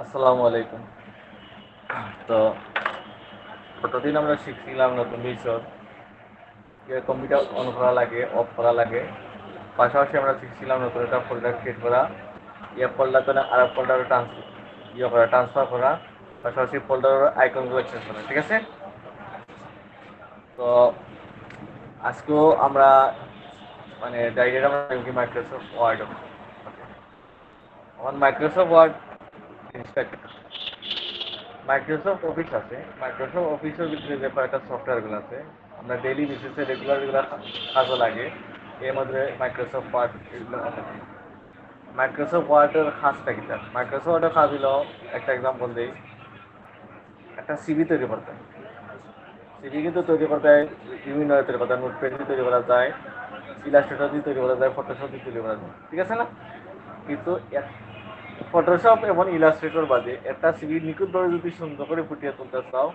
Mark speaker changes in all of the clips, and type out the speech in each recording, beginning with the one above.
Speaker 1: আসসালামু আলাইকুম। তো গতদিন আমরা শিখছিলাম নতুন বিষয় যে কম্পিউটার অন করা লাগে, অফ করা লাগে। পাশাপাশি আমরা শিখছিলাম নতুন একটা ফোল্ডার ক্রিয়েট করা, ফোল্ডার করে আর ফোল্ডারে ট্রান্সফার করা, পাশাপাশি ফোল্ডারের আইকনগুলো চেঞ্জ করা। ঠিক আছে? তো আজকেও আমরা মানে ডাইরেক্ট আমরা মাইক্রোসফট ওয়ার্ড, আমার Microsoft Word instructor, Microsoft office আছে। মাইক্রোসফট অফিসের ভিতরে যে কয়েকটা সফটওয়্যারগুলো আছে আমরা ডেইলি বেসিসে রেগুলার যেগুলো কাজও লাগে, এর মধ্যে মাইক্রোসফট ওয়ার্ড এগুলো আছে। মাইক্রোসফট ওয়ার্ডের কাজটা কি? মাইক্রোসফট ওয়ার্ডের কাজ হলো, একটা এক্সাম্পল দিই, একটা সিভি তৈরি করতে হয়। সিভি কিন্তু তৈরি করতে হয় বিভিন্ন তৈরি করতে হয়, নোটপ্যাড দিয়ে তৈরি করা যায়, ইলাস্ট্রেটর দিয়ে তৈরি করা যায়, ফটোশপ দিয়ে তৈরি করা যায়। ঠিক আছে না? কিন্তু ফটোশপ এবং ইলাস্ট্রেটর বাদে একটা সিভি নিখুঁতভাবে যদি সুন্দর করে ফুটিয়ে তুলতে চাও,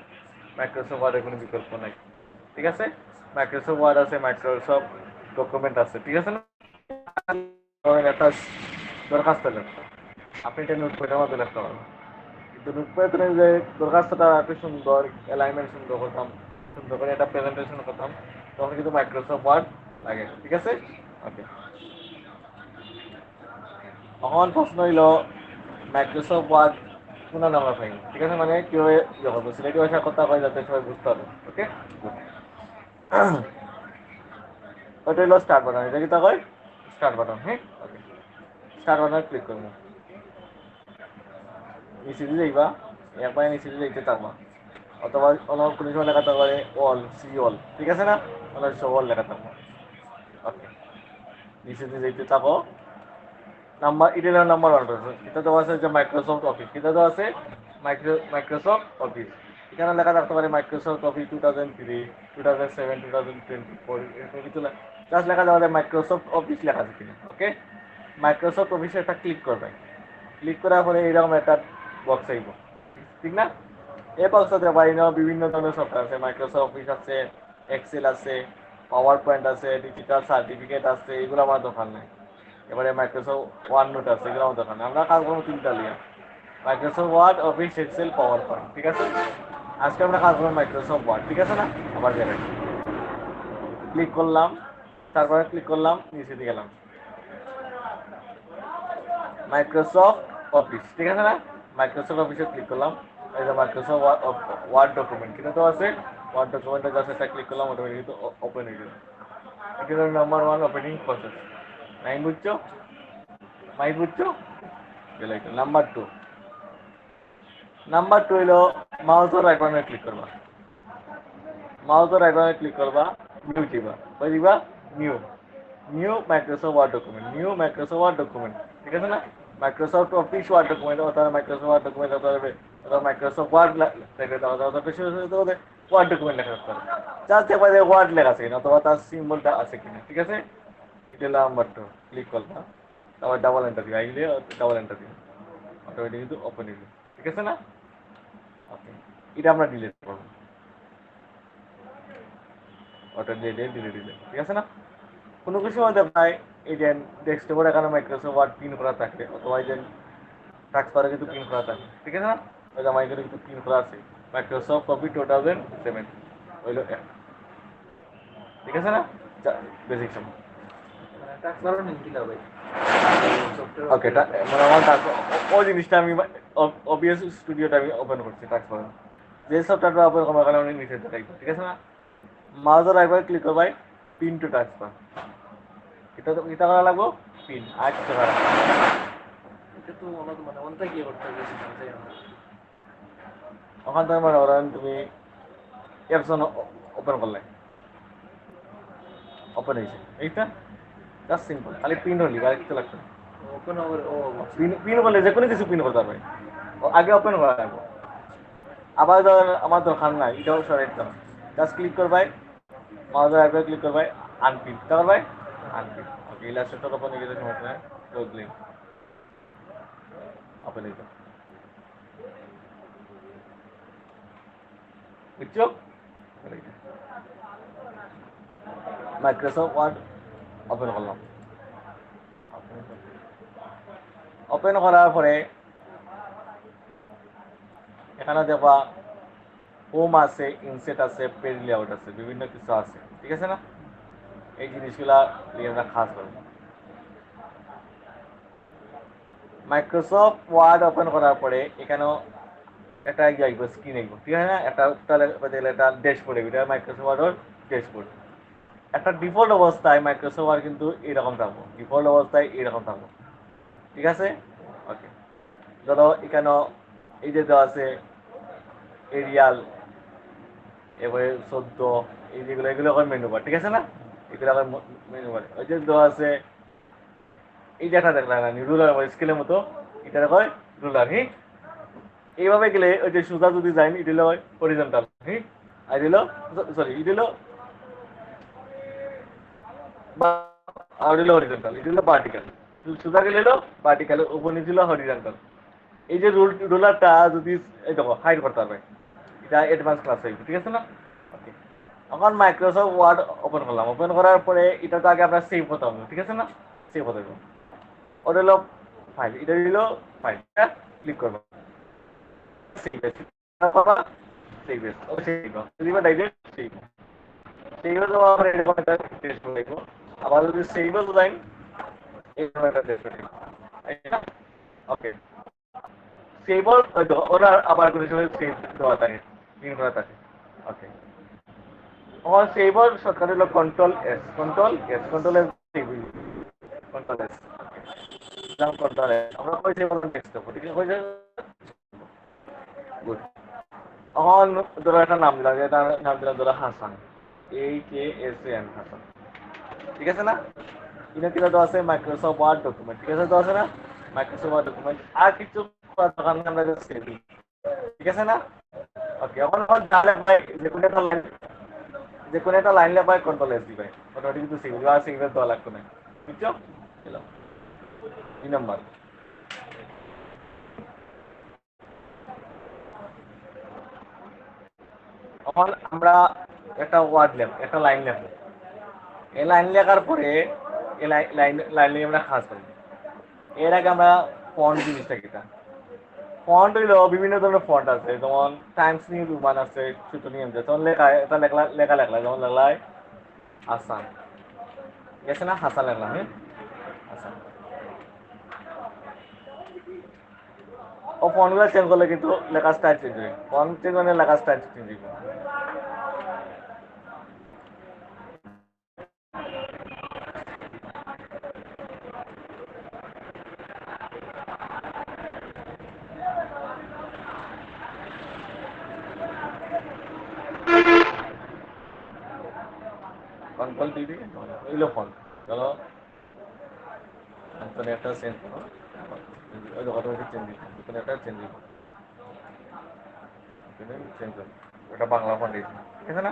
Speaker 1: মাইক্রোসফট ওয়ার্ডের কোনো বিকল্প নাই। ঠিক আছে? মাইক্রোসফট ওয়ার্ড আছে, মাইক্রোসফট ডকুমেন্ট আছে। ঠিক আছে না? একটা দরখাস্ত লেখা, আপনি এটা নোটপ্যাডের মধ্যে লিখতে পারবেন, কিন্তু নোটপ্যাডে যে দরখাস্তটা একটু সুন্দর অ্যালাইনমেন্ট সুন্দর করতাম, সুন্দর করে একটা প্রেজেন্টেশন করতাম, তখন কিন্তু মাইক্রোসফট ওয়ার্ড লাগে। ঠিক আছে? ওকে। এখন প্রশ্ন হইল মাইক্রোসফট ওয়ার্ড কোন নাম্বার পাইনি। ঠিক আছে? মানে কিভাবে ইয়ে করবো, সিলেটি ভাষার কথা কয় যাতে সবাই বুঝতে পারবে। ওকে, ওটা হলো স্টার্ট বাটন। এটা কি তা কয়? Start button. হ্যাঁ, ওকে। স্টার্ট বাটন ক্লিক করবো, নিচে দিয়ে যাইবা, একবার নিচে দিয়ে যাইতে থাকবা, অথবা কোনো কোনো সময় লেখা থাকবে অল, সি অল। ঠিক আছে না? অনেক সব অল লেখা থাকবো। ওকে, নিচে দিয়ে যাইতে থাকো। নাম্বার এটা নাম্বার ওয়ান পার্সন, এটা দেওয়া আছে যে মাইক্রোসফট অফিস, এটা দেওয়া আছে মাইক্রোসফট অফিস। এখানে লেখা থাকতে পারে মাইক্রোসফট অফিস 2003, 2007, 2024, এরকম কিছু জাস্ট লেখা দেওয়া যায় মাইক্রোসফট অফিস লেখা আছে কিনা। ওকে, মাইক্রোসফট অফিসে একটা ক্লিক করবে, ক্লিক করার পরে এরকম একটা বক্স আইব। ঠিক না? এই বক্সতে বাইরে বিভিন্ন ধরনের সফটওয়্যার আছে, মাইক্রোসফট অফিস আছে, এক্সেল আছে, পাওয়ার পয়েন্ট আছে, ডিজিটাল সার্টিফিকেট আছে, এগুলো আমার দোকান নেই। এবারে মাইক্রোসফট ওয়ার্ড নোট আছে, এগুলো আমাদের দোকানে। আমরা কাজ করবো তিনটা লিয়া, Microsoft Word, office, Excel, PowerPoint. ঠিক আছে? আজকে আমরা কাজ করবো মাইক্রোসফট ওয়ার্ড। ঠিক আছে না? আবার যাবেন, ক্লিক করলাম, তারপরে ক্লিক করলাম, নিচে দিয়ে গেলাম মাইক্রোসফট অফিস। ঠিক আছে না? মাইক্রোসফট অফিসে ক্লিক করলাম, এই যে মাইক্রোসফট ওয়ার্ড ডকুমেন্ট কিন্তু তো আছে, ওয়ার্ড ডকুমেন্টে জাস্ট একটা ক্লিক করলাম, অটোমেটিক কিন্তু ওপেন হয়ে গেল। এটা হলো নাম্বার ওয়ান ওপেনিং প্রসেস। নাই বুঝছো? মাই বুঝছো? নাম্বার টু, নাম্বার টু হইলো মাউসের আইকনে ক্লিক করবা, মাউসের আইকনে ক্লিক করবা, নিউ দিবা, কই দিবা? New, new Microsoft Word document, new Microsoft Word document. ঠিক আছে না? মাইক্রোসফট অফিস ওয়ার্ড ডকুমেন্ট, অথবা মাইক্রোসফট ওয়ার্ড ডকুমেন্ট, অথবা মাইক্রোসফট ওয়ার্ড লেখা দাও, অথবা বেশি ওয়ার্ড ডকুমেন্ট লেখা থাকতে পারে। জাস্ট দেখবা যে ওয়ার্ড লেখা আছে কিনা, অথবা তার সিম্বলটা আছে কিনা। ঠিক আছে? এটা নাম্বার টু, ক্লিক করবা, তারপর ডাবল এন্টার দিবা, আইলে ডাবল এন্টার দিবা, অটোমেটিক কিন্তু ওপেন হইল। ঠিক আছে না? ওকে, এটা আমরা ডিলিট করবো, ওটা ডিলিট ডিলিট দিলে। ঠিক আছে না? কোনো কিছু মধ্যে প্রায় এই যে ডেস্কটপের এখানে মাইক্রোসফট ওয়ার্ড পিন করা থাকে, অথবা এই যে ট্রান্সফারে কিন্তু পিন করা থাকে। ঠিক আছে না? ওই যে আমার এখানে কিন্তু পিন করা আছে মাইক্রোসফট কপি 2007 হইল এক। ঠিক আছে না? বেসিক সময় ওকে, মানে আমার ওই জিনিসটা আমি ওবিএস স্টুডিওটা আমি ওপেন করছি ট্রান্সফার, যে সফটওয়্যারটা ওপেন করার কারণে আমি নিচে রাখবো। ঠিক আছে না? মাউসের একবার ক্লিক করবাই, পিন টু ট্রান্সফার, এটা তো এটা করা লাগবো, পিন আর কিছু করা লাগবে না। এটা তো মানে অনটা কি করতে হবে ওখান থেকে মনে করেন তুমি অ্যাপসন ওপেন করলে, ওপেন হয়েছে এইটা, জাস্ট সিম্পল, খালি পিন হলি আর কিছু লাগবে না। ওপেন হবে, ও পিন পিন করলে যে কোনো কিছু পিন করতে পারবে, আগে ওপেন করা লাগবে। আবার ধরেন আমার দরকার নাই, এটাও সরাই দিতে হবে, জাস্ট ক্লিক করবাই, মাউসের একবার ক্লিক করবাই, আনপিন করবাই, আনপিন। ওকে, ইলাস্ট্রেটর ওপেন হয়ে গেছে, সমস্যা নেই, ক্লোজ লিঙ্ক ওপেন হয়ে যাবে। বুঝছো? মাইক্রোসফট ওয়ার্ড ওপেন করলাম, ওপেন করার পরে এখানে দেখবা হোম আছে, ইনসেট আছে, পেজ লেআউট আছে, বিভিন্ন কিছু আছে, ঠিক আছে না? এই জিনিসগুলা নিয়ে আমরা খাস করবো। মাইক্রোসফট ওয়ার্ড ওপেন করার পরে এখানেও একটা আইব স্ক্রিন আইব, ঠিক আছে না? একটা ড্যাশবোর্ড আইব, এটা মাইক্রোসফট ওয়ার্ডের ড্যাশবোর্ড। একটা ডিফল্ট অবস্থায় মাইক্রোসফট ওয়ার্ড কিন্তু এরকম থাকবো, ডিফল্ট অবস্থায় এরকম থাকবো, ঠিক আছে? ওকে, ধরো এখানেও এই যে দেওয়া আছে এরিয়াল, এবারে 14, এই যেগুলো এগুলো এখন মেনু বার, ঠিক আছে না? এগুলো এখন মেনু বার। ওই যে দেওয়া আছে এই যে একটা দেখলাম না রুলার স্কেলের মতো, এটা দেখো রুলার, হ্যাঁ? এইভাবে গেলে ওই যে সোজা যদি যাই এটা হলো হরিজন্টাল, হ্যাঁ? আর দিল সরি এটা হলো আর হলো হরিজন্টাল, এটা হলো ভার্টিক্যাল। সোজা গেলে হলো ভার্টিক্যাল, উপর নিচে হলো হরিজন্টাল। এই যে রুলারটা যদি এই দেখো হাইড করতে পারবে, এটা অ্যাডভান্স ক্লাস হইবে, ঠিক আছে না? ওকে, এখন মাইক্রোসফট ওয়ার্ড ওপেন করলাম, ওপেন করার পরে এটা তো আগে আমরা সেভ করতে হবে, ঠিক আছে না? সেভ হতে হবে, ওটা হলো ফাইল, এটা হলো ফাইল, ক্লিক করবো, সেভ আছে বাবা, সেভ আছে, ও সেভ দিবা ডাইরেক্ট সেভ। সেভ দেওয়া পরে এরকম একটা টেস্ট করব, আবার যদি সেভ লাইন এরকম একটা টেস্ট করব, ওকে। সেভ হয়তো ওরা আবার কোনো সময় সেভ দেওয়া থাকে, পিন করা থাকে, ওকে। और सेवर शॉर्टकट হলো control S, control S, control S, save control S, নাম কন্ট্রোল এস, আমরা কই সেভ করব টেক্সট করব, ঠিক আছে? কই গুড। এখন ধরো একটা নাম দিলাম, এটা নাম দিলাম ধরো হাসান, AKSAN হাসান, ঠিক আছে না? এটা কি দেওয়া আছে মাইক্রোসফট ওয়ার্ড ডকুমেন্ট, ঠিক আছে? দেওয়া আছে না মাইক্রোসফট ওয়ার্ড ডকুমেন্ট, আর কিছু করার দরকার নেই, আমরা জাস্ট সেভ, ঠিক আছে না? ওকে, এখন তাহলে ভাই যে কোনো একটা লাইন লেখা কন্ট্রোল এস দিবে, মোটামুটি কিন্তু সেভ আর সেভের দেওয়া লাগবে না, বুঝছো? এলাম 2 নম্বর। এখন আমরা একটা ওয়ার্ড লেখ, একটা লাইন লেখবো, এই লাইন লেখার পরে এই লাইন লাইন নিয়ে আমরা খাস করবো। এর আগে আমরা ফন্ট জিনিসটা কিটা, ফন্ট হইলো বিভিন্ন ধরনের ফন্ট আছে, যেমন টাইমস নিউ রোমান আছে, ছোট নিয়ম আছে, যেমন লেখা এটা লেখলা লেখা লেখলা যেমন লেখলাই আসান, ঠিক আছে না? হাসান লেখলাম, হ্যাঁ আসান। ও ফন্টগুলো চেঞ্জ করলে কিন্তু লেখা স্টাইল চেঞ্জ হবে, ফন্ট চেঞ্জ মানে লেখা স্টাইল চেঞ্জ হবে। কন্ট্রোল দিবি এইগুলো ফন্ট, চলো কোনো একটা চেঞ্জ করো, ওই অটোমেটিক চেঞ্জ দিই, কোনো একটা চেঞ্জ দিই, চেঞ্জ করো, ওটা বাংলা ফন্ট দিয়েছি, ঠিক আছে না?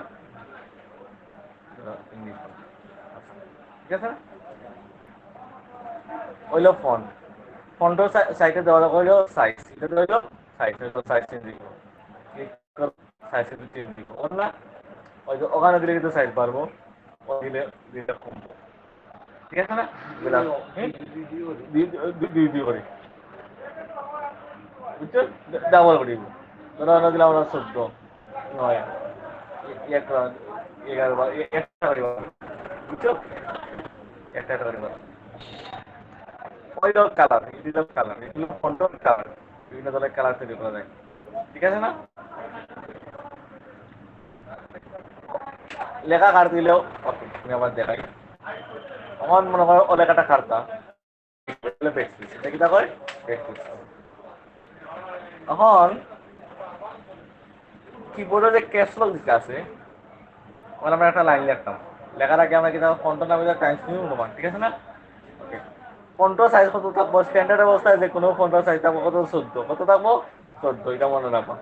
Speaker 1: ইংলিশ ফন্ট, ঠিক আছে না? ওইলো ফন্ট, ফন্টও সাইডে দেওয়া হইলো সাইজ, এটা হইলো সাইজ, হইলো সাইজ চেঞ্জ দিব, সাইজ চেঞ্জ দিব, ওর না ওই যে ওখানে দিলে কিন্তু সাইজ বাড়বো, ও দিলে দিলে কমবো, ঠিক আছে না? দিলাম দুই করি, বুঝছো? ডাবল করি, ধরো আমরা দিলাম আমরা 14, 9, 11, একটা করি, বুঝছো? একটা করি, ওইটাও কালার, এগুলো কালার, এগুলো ফন্টন কালার, বিভিন্ন ধরনের কালার তৈরি করা যায়, ঠিক আছে না? লেখা কাট দিলেও ওকে, তুমি আবার দেখাই, আমার মনে হয় ও লেখাটা কাটতা ব্যাকস্পেস, এটা কি তা কয় ব্যাকস্পেস। এখন কিবোর্ডে যে ক্যাপসলক দিতে আছে, ওখানে আমরা একটা লাইন লিখতাম, লেখার আগে আমরা কি ফন্ট নামে টাইমস নিউ রোমান, ঠিক আছে না? ওকে, ফন্টর সাইজ কত থাকবো স্ট্যান্ডার্ড অবস্থায়, যে কোনো ফন্টর সাইজ থাকবো কত 14, কত থাকবো 14, এটা মনে রাখবো।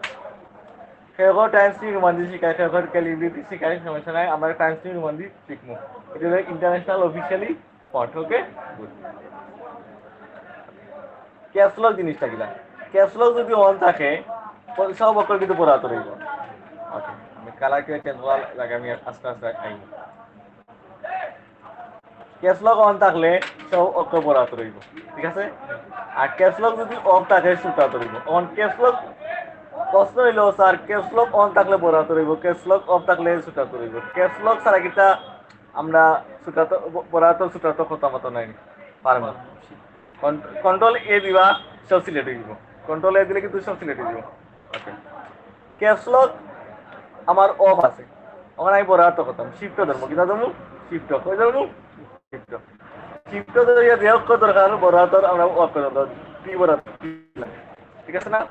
Speaker 1: সেরকম টাইমস নিউ রোমান দিয়ে শিখায়, সেরকম ক্যালিব্রিটি শিখায়, সমস্যা নাই, আমরা টাইমস নিউ রোমান দিয়ে শিখবো, এটা হলো international officially font, okay good. Caps Lock জিনিসটা কিনা, ক্যাপসলক যদি অন থাকে সব অক্ষর কিন্তু পড়াতে রইব, ওকে। আমি কালার করে চেঞ্জ করার লাগে, আমি আস্তে আস্তে আইব, ক্যাপসলক অন থাকলে সব অক্ষর পড়াতে রইব, ঠিক আছে? আর ক্যাপসলক যদি অফ থাকে সুতা ধরিব অন ক্যাপসলক প্রশ্ন হইল স্যার ক্যাপসলক অন থাকলে বড় ধরিব ক্যাপসলক অফ থাকলে সুতা ধরিব ক্যাপসলক ছাড়া কিটা আমরা সুতা তো বড় তো সুতা তো কথা মতো নাই পারব কন্ট্রোল এ দিবা সব সিলেক্ট হইব কন্ট্রোল এ দিলে কিন্তু সব সিলেক্ট হইব ওকে ক্যাপসলক আমার অফ আছে আমার আমি বড় তো কথা শিফট ধরবো কিনা ধরবো শিফট কই ধরবো শিফট শিফট ধরিয়া দেওয়া কত দরকার বড় হাতর আমরা অফ করে দাও কি বড় ঠিক আছে না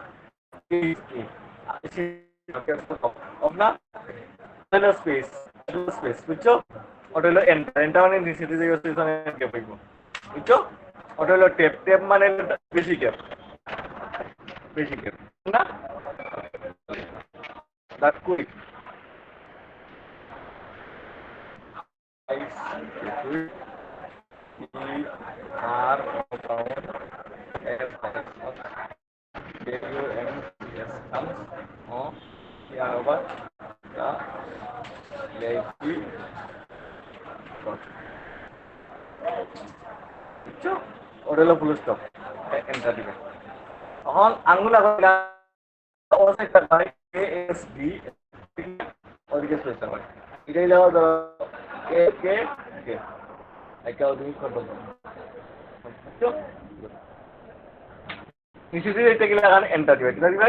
Speaker 1: অফ না হলো স্পেস স্পেস বুঝছো ওটা হলো এন্টার এন্টার মানে নিচে দিয়ে সেখানে গ্যাপ হইব বুঝছো ওটা হলো ট্যাপ ট্যাপ মানে বেশি গ্যাপ না দ্যাট কুইক আর F WMS comes on here over the lazy বুঝছো ওটা হলো ফুল স্টপ এন্টার দিবে এখন আঙ্গুল আগে অবস্থা হয় ASD ওদিকে স্পেস হয় এটাই লাগা ধরো কে কে কে একটা তুমি কন্ট্রোল করো বুঝছো নিচে দিয়ে এটা গেলে এখন এন্টার দিবে কিনা দিবে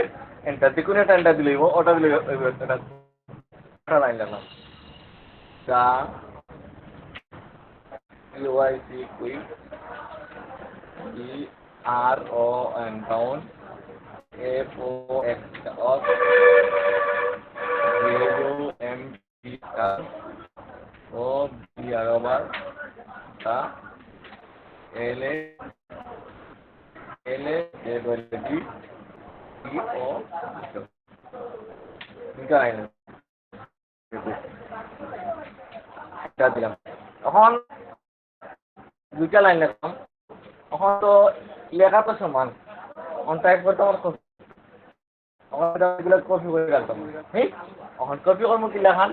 Speaker 1: এন্টার যে কোনো একটা এন্টার দিলে ওটা দিলে এটা লাইন লাগলাম দা UIC quick ERON down FOX off JUMP O BR over the LA LA DO দুটা লাইন এটা দিলাম এখন দুইটা লাইন লিখলাম এখন তো লেখা তো সমান অন টাইপ করতে আমার এগুলো কপি করে রাখতাম ঠিক এখন কপি করবো কি লেখান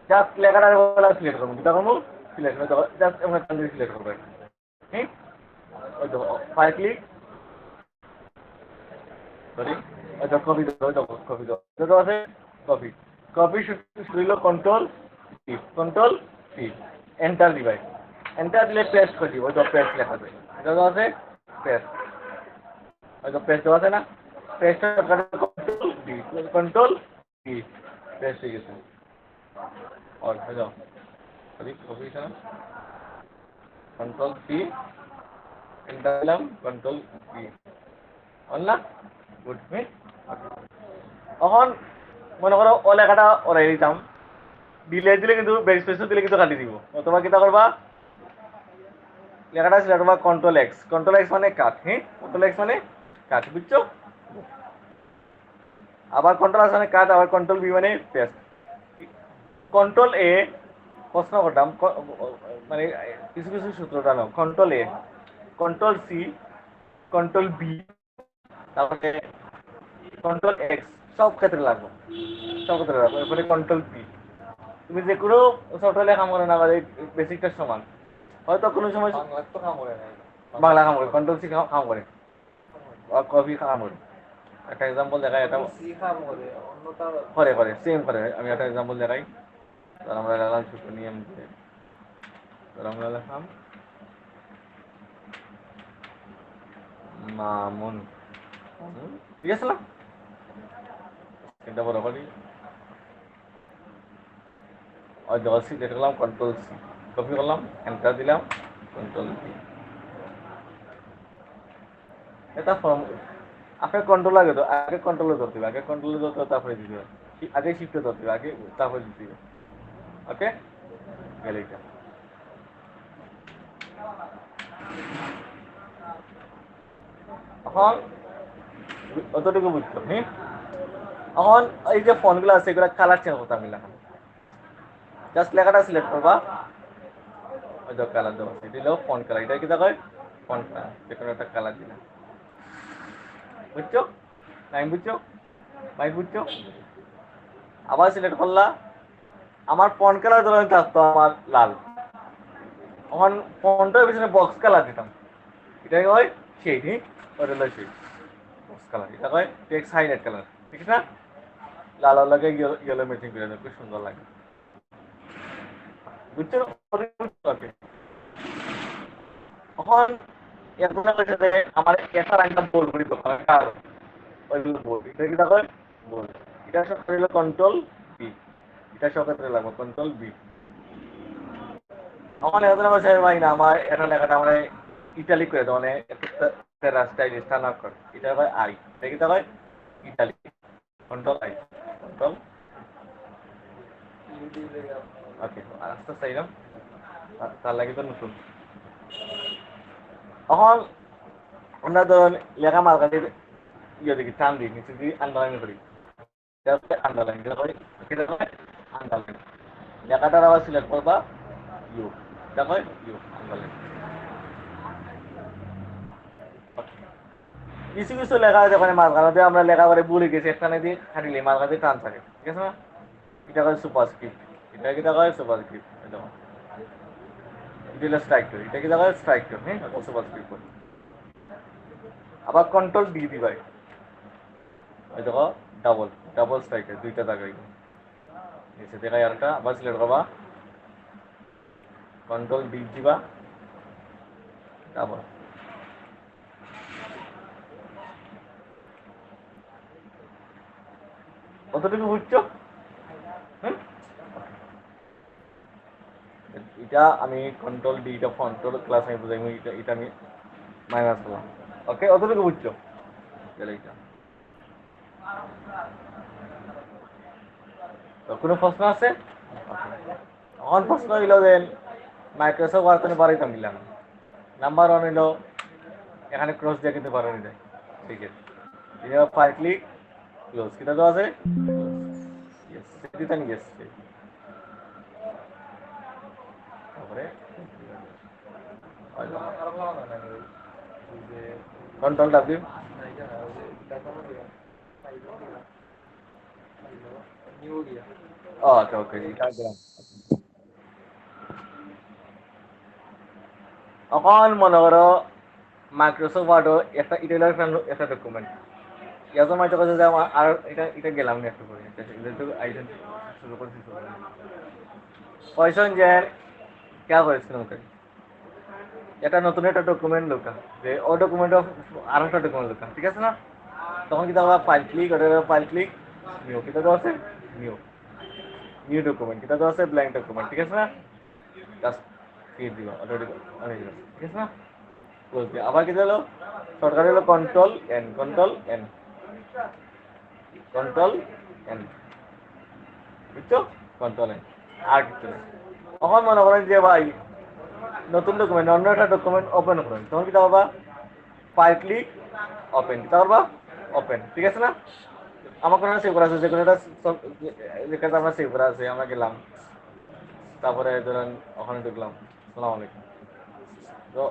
Speaker 1: জাস্ট লেখাটা সিলেক্ট করবো যেটা করবো সিলেক্ট জাস্ট এমন সিলেক্ট করবো ঠিক ওই তো ফাইভ ক্লিক সরি ওই তো কপি কপি তো আছে কপি কপি শুধু কন্ট্রোল সি এন্টার দিবাই এন্টার দিলে পেস্ট করে দিব ওই তো পেস্ট লেখা যায় এটা তো আছে পেস্ট ওই তো পেস্ট আছে না পেস্ট কন্ট্রোল ডি পেস্ট হয়ে গেছে और हो जाओ अभी कॉपी था कंट्रोल सी एंटर दिलाम कंट्रोल सी অন না গুড মি এখন মনে করো ও লেখাটা ওরাই দিতাম দিলে দিলে কিন্তু ব্যাক স্পেস দিলে কিন্তু কাটি দিব অথবা কিটা করবা লেখাটা সিলেক্ট করবা কন্ট্রোল এক্স মানে কাট হ্যাঁ কন্ট্রোল এক্স মানে কাট বুঝছো আবার কন্ট্রোল এক্স মানে কাট আবার কন্ট্রোল বি মানে পেস্ট কন্ট্রোল এ প্রশ্ন করতাম মানে কিছু কিছু সূত্রটা নাও কন্ট্রোল এ কন্ট্রোল সি কন্ট্রোল বি তারপরে কন্ট্রোল এক্স সব ক্ষেত্রে লাগবে এরপরে কন্ট্রোল পি তুমি যে কোনো সফটওয়্যারে কাম করে না বেসিকটা সমান হয়তো কোনো সময় বাংলা কাম করে কন্ট্রোল সি কাম করে কপি কাম করে একটা এক্সাম্পল দেখাই এটা করে সেম করে আমি একটা এক্সাম্পল দেখাই তার আমরা লাগলাম ছোট নিয়ম তার আমরা লিখলাম মামুন ঠিক আছে না এটা বরাবরই और जब सी দেখলাম কন্ট্রোল সি কপি করলাম এন্টার দিলাম কন্ট্রোল সি এটা ফর্ম আগে কন্ট্রোল আগে কন্ট্রোলে ধরতে হবে আগে কন্ট্রোলে ধরতে তারপরে দিতে হবে আগে শিফটে ধরতে হবে আগে তারপরে দিতে হবে ওকে গেলে এটা এখন অতটুকু বুঝছো হ্যাঁ এখন এই যে ফোনগুলো আছে এগুলো কালার চেঞ্জ করতে আমি লেখা জাস্ট লেখাটা সিলেক্ট করবা ওই যে কালার দেওয়া আছে দিলেও ফোন কালার এটা কি দেখায় ফোন কালার যে কোনো একটা কালার দিলাম বুঝছো টাইম বুঝছো বাইক বুঝছো আবার সিলেক্ট করলা আমার ফোন কালার ধরনের থাকতো আমার লাল এখন ফোনটার পিছনে বক্স কালার দিতাম এটাকে হয় শেড, হ্যাঁ, ওটা হলো শেড কালার, এটা হয় টেক্সট হাইলাইট কালার, ঠিক আছে না? লাল লাগে ইয়েলো ম্যাচিং করে দেয়, খুব সুন্দর লাগে, বুঝছো? ওকে, তখন এখন সাথে আমার একটা রাইটার বল করি তো কার ওইগুলো বল, এটা কি দেখো বল, এটা সব হলো কন্ট্রোল বি, এটা সব ক্ষেত্রে লাগবে কন্ট্রোল বি। আমার এখন আমার সাহেব ভাই না, আমার এটা লেখাটা আমার ইটালিক করে দেয়, মানে রাস্তায় স্টান আপ করে, এটা হয় আই, এটা কি হয় ইটালিক, কন্ট্রোল আই, কন্ট্রোল ওকে, আস্তে আস্তে এরকম তার লাগে তো নতুন। এখন আমরা ধরুন লেখা মার্কাটির ইয়ে দেখি টান দিই, নিচে দিই আন্ডারলাইন করি, এটা হচ্ছে আন্ডারলাইন, এটা হয় এটা হয় আন্ডারলাইন, লেখাটার আবার সিলেক্ট করবা ইউ, এটা হয় ইউ আন্ডারলাইন। কিছু কিছু লেখা আছে ওখানে মাঝখানে আমরা লেখা করে ভুলে গেছি, এখানে দিয়ে খাটিলে মাঝখানে টান থাকে, ঠিক আছে না? এটা হয় সুপারস্ক্রিপ্ট, এটা কি দেখা হয় সুপারস্ক্রিপ্ট, এটা স্ট্রাইক করি, এটা কি দেখা হয় স্ট্রাইক করি, হ্যাঁ, সুপারস্ক্রিপ্ট করি। আবার কন্ট্রোল ডি দিবাই, ওই দেখো ডাবল ডাবল স্ট্রাইকের দুইটা দাগাই নিচে দেখাই, আরেকটা আবার সিলেক্ট করবা, কন্ট্রোল ডি দিবা, ডাবল। কতটুকু বুঝছো? হুম, এটা আমি কন্ট্রোল ডি, এটা কন্ট্রোল ক্লাস আমি বুঝাই, এটা এটা আমি মাইনাস করলাম, ওকে, অতটুকু বুঝছো? তাহলে এটা তো কোনো প্রশ্ন আছে? আমার প্রশ্ন হইল যে মাইক্রোসফট ওয়ার্ড তুমি বাড়াইতাম দিলাম, নাম্বার ওয়ান হইল এখানে ক্রস দিয়ে কিন্তু বাড়ানো যায়, ঠিক আছে, ফাইভ ক্লিক ক্লোজ, কিটা তো আছে ইয়েস, সেটা নিয়ে এসছে, তারপরে কন্ট্রোল ডাব্লিউ, ওকে ওকে, এটা দিলাম। এখন মনে করো মাইক্রোসফট ওয়ার্ডও একটা ইটেলার একটা ডকুমেন্ট, ইয়াতো মাইতো কাছে যে আমার আর এটা এটা গেলাম না একটু করে, যেহেতু আইডেন শুরু করছি, পয়সন যে क्या করেছিল ওকে, এটা নতুন একটা ডকুমেন্ট লোকা, যে ও ডকুমেন্ট আর একটা ডকুমেন্ট লোকা, ঠিক আছে না? তখন কি তাহলে ফাইল ক্লিক, ওটা ফাইল ক্লিক নিউ, কিটা তো আছে নিউ, নিউ ডকুমেন্ট, কিটা তো আছে ব্ল্যাঙ্ক ডকুমেন্ট, ঠিক আছে না? জাস্ট ক্রিয়েট দিবা অলরেডি অনেক, ঠিক আছে না? ক্লোজ দিয়া, আবার কি হলো শর্টকাট হলো control N, control N, control N, বুঝছো? কন্ট্রোল এন, আর কিছু নেই। এখন মনে করেন যে ভাই নতুন ডকুমেন্ট, অন্য একটা ডকুমেন্ট ওপেন করেন, তখন কি পাবা ফাইল ক্লিক ওপেন, কি পারবা ওপেন, ঠিক আছে না? আমার কোনো সেভ করা আছে, যে কোনো একটা যেখানে আমরা সেভ করা আছে, আমরা গেলাম, তারপরে ধরেন ওখানে ঢুকলাম, সালাম আলাইকুম, তো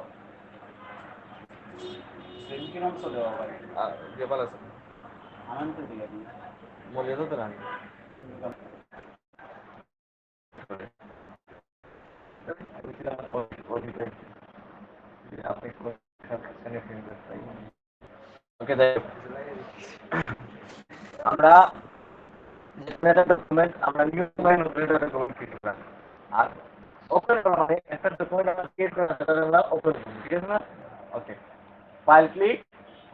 Speaker 1: যে ভালো আছে মূল্য তো না ওকে, আমরা একটা ডকুমেন্ট আমরা নিউ ডকুমেন্ট ক্রিয়েট করলাম, আর ওপেন করা মানে একটা ডকুমেন্ট আমরা ক্রিয়েট করা সেটা আমরা ওপেন করি, ঠিক আছে না? ওকে, ফাইল ক্লিক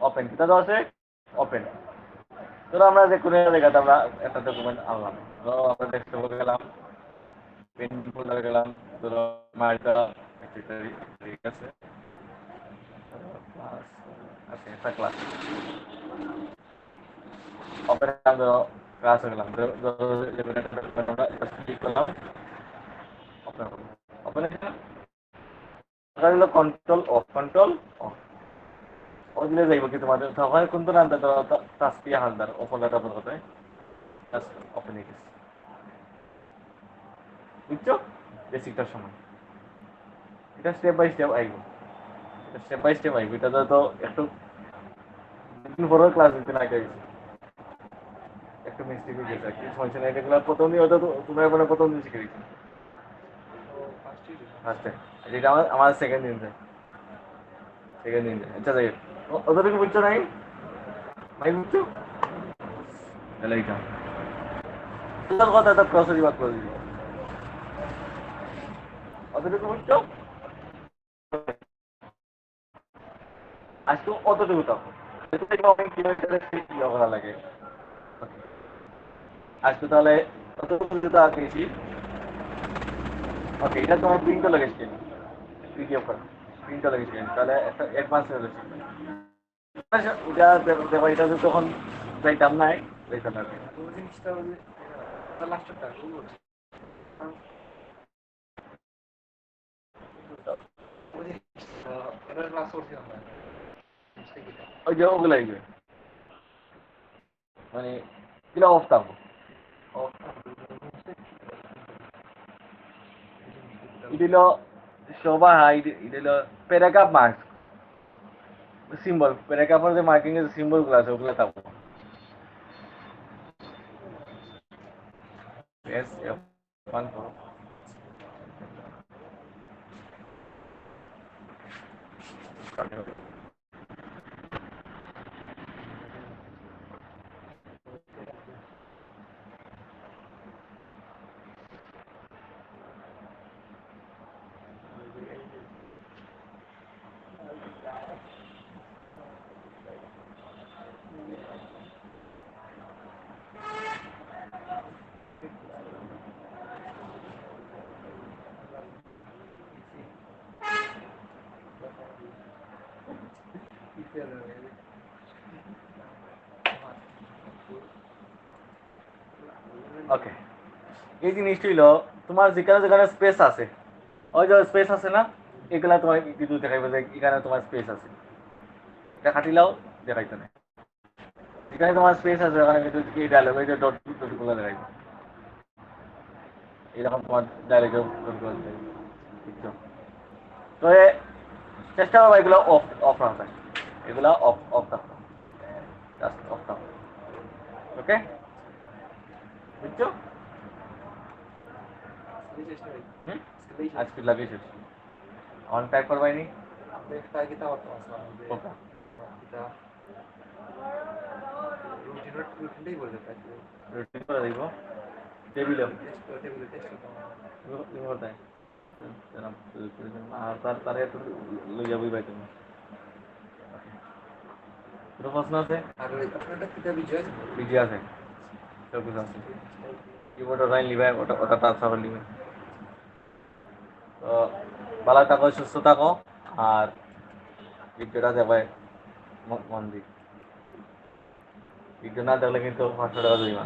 Speaker 1: ওপেন, কিটা তো আছে ওপেন। ধরো আমরা যে কোনো জায়গাতে আমরা একটা ডকুমেন্ট আনলাম, ধরো আমরা ডেস্কটপে গেলাম, পেন ফোল্ডারে গেলাম, ধরো মার্কা, ঠিক আছে, আচ্ছা একটা ক্লাস ওপেন, ধরো ক্লাস হয়ে গেলাম, ধরো যে কোনো একটা ডকুমেন্ট আমরা এটা ক্লিক করলাম, ওপেন করলাম, ওপেন হলো কন্ট্রোল অফ, কন্ট্রোল অফ, ওগুলো যাইব কি তোমাদের সবাই কোনটা নামটা ধরো তাসপিয়া হালদার ওপেনটা ওপেন করতে, জাস্ট ওপেন হয়ে গেছে, বুঝছো? বেসিকটার সময় এটা স্টেপ বাই স্টেপ আইব, এটা স্টেপ বাই স্টেপ আইব, এটা তো একটু দিন বড় ক্লাস দিতে না গেছে, একটু মিস্টেক হয়ে গেছে, কি সমস্যা নাই, এগুলো প্রথম দিন হয়তো তোমরা মানে প্রথম দিন শিখে দিচ্ছি, ফার্স্টে, যেটা আমার আমার সেকেন্ড দিন যায়, সেকেন্ড দিন আচ্ছা যাই অতটুকু বুঝছো নাই ভাই বুঝছো তাহলে এইটা তোর কথা একটা ক্রসরি বাদ করে দিবি অতটুকু বুঝছো আজকে অতটুকু থাকো করা লাগে আজকে তাহলে অতটুকু যেটা আঁকিয়েছি ওকে এটা তোমার প্রিন্টও লেগেছে পিডিএফ করা প্রিন্টও লেগেছে তাহলে একটা অ্যাডভান্স হয়ে গেছে এটা দেবো এটা তখন যাইতাম নাই যাইতাম না ওই জিনিসটা লাস্টটা ওই যে ওগুলাই মানে কিলা অফ থাকবো এটা হলো সবাই এটা হলো প্যারাগ্রাফ মার্কস সিম্বল প্যারাগ্রাফের যে মার্কিং এর সিম্বল গুলো আছে ওগুলো থাকবো এস এফ ওয়ান করো ওকে এই জিনিসটা হলো তোমার যেখানে যেখানে স্পেস আছে ওই যে স্পেস আছে না এগুলা তোমার কিছু দেখাইবে যে এখানে তোমার স্পেস আছে এটা কাটিলাও দেখাইতে না যেখানে তোমার স্পেস আছে ওখানে কিন্তু এই ডায়লগ এই যে ডট ডট গুলো দেখাইবে এরকম তোমার ডায়লগে ডট গুলো বুঝছো তো চেষ্টা করবো এগুলো অফ অফ রাখতে এগুলো অফ অফ থাকতো জাস্ট অফ থাকতো ওকে বুঝছো আজকে লাগিয়েছিস অন টাইপ করবাইনি ওকে রুটিন করে দিব টেবিলে কোথায় আর তার একটু লই যাবই ভাই তুমি কোনো প্রশ্ন আছে বিজি আছে সব কিছু আছে কিবোর্ড ওটাই নিবে ওটা ওটা ট্রান্সফার নিবে তো ভালো থাকো সুস্থ থাকো আর ভিডিওটা দেবে মন দিই ভিডিও না দেখলে কিন্তু 500 টাকা জরিমানা